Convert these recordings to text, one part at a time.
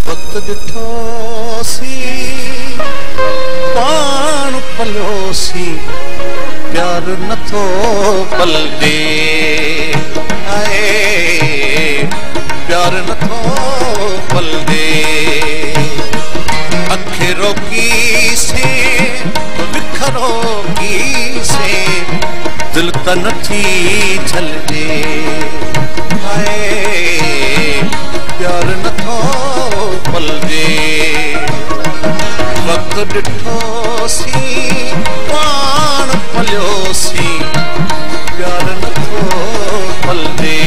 वक्त ॾिठोसी पाण पलियोसी प्यार नथो पलजे आए प्यार नथो पलजे अखे रोकी से बिखरोगी से दिल त नथी छलजे आए प्यार नथो पलजे वक्त ॾिठोसी पाण पलियोसी प्यार नथो पलजे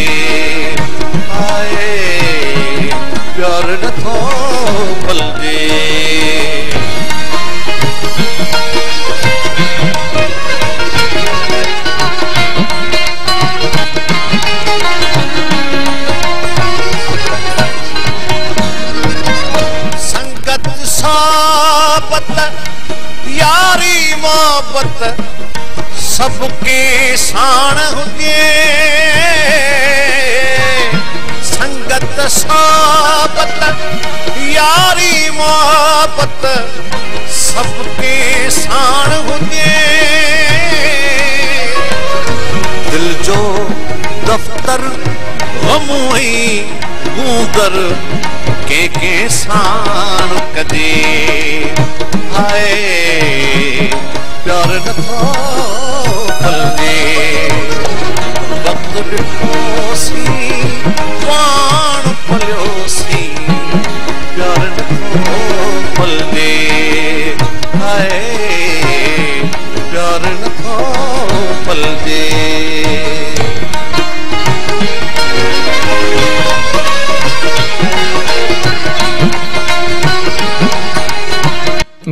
आए प्यार नथो पलजे यारी मोहब्बत सबके साण हुजे संगत सोबत यारी मोहब्बत सबके साण हुजे दिल जो दफ्तर गमुई गूंगर के साण कजे आए प्यार नथो पलजे वक्त ॾिठोसी पाण पलियोसी प्यार नथो पलजे आए प्यार नथो पलजे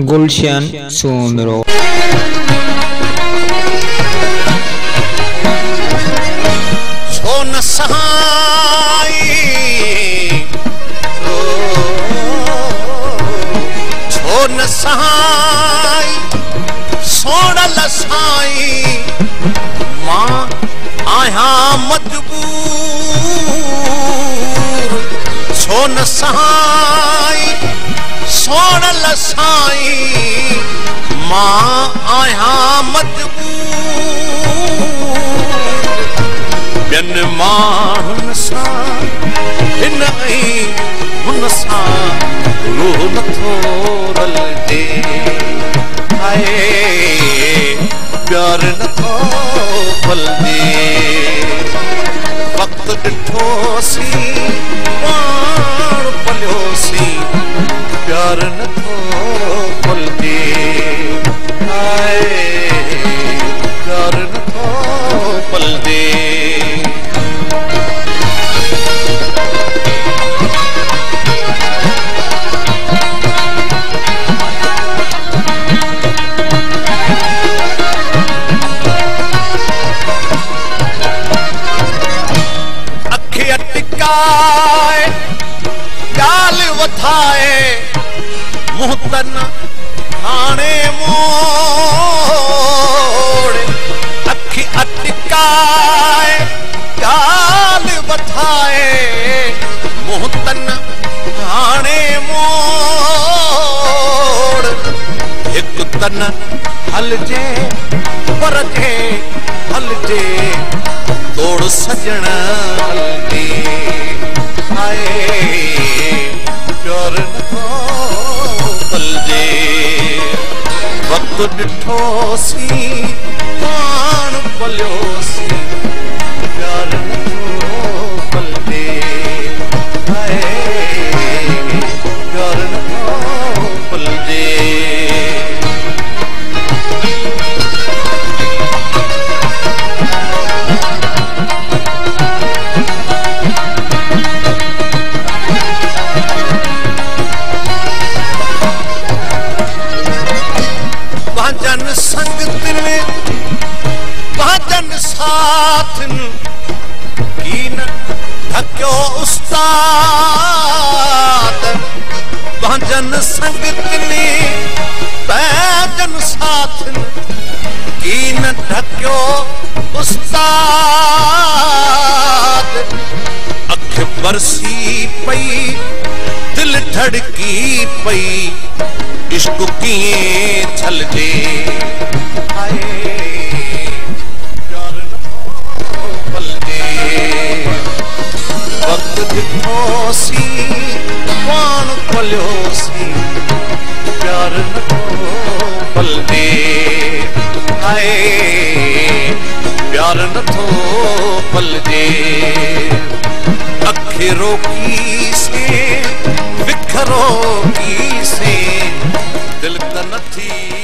गुलशन सोमरो छो न सहाई छो न सहाई सोड़ल साई मां आहियां मजबूर छो न सहाई सोड़ल साईं मां आहियां मजबूर ॿियनि माण्हुनि सां हिन हुन सां रूह नथो रलजे आए प्यार नथो पलजे वक्त ॾिठोसी पाण पलियोसी प्यार नथो पलजे आए प्यार नथो पलजे अखि अटकाए ॻाल्हि वधाए मुहतन हाणे मोड़ अखि अटकाए ॻाल्हि वधाए मुहतन हाणे मोड़ हिकु तन हलजे पर जे हलजे तोड़ सजण हलजे आए प्यार नथो पलजे वक्त ॾिठोसी पाण पलियोसी प्यार नथो पलजे आए प्यार नथो पलजे भजन संगतिन भजन साथन कीन ढक्यो उस्ताद भजन संगतिन भजन साथन कीन ढक्यो उस्ताद अख बरसी पई दिल धड़की पई इश्क कीअं छलजे हाय प्यार नथो पलजे वक्त ॾिठोसी पाण पलियोसी प्यार नथो पलजे हाय प्यार नथो पलजे अखे रोकी से विखरो की से दिल त नथी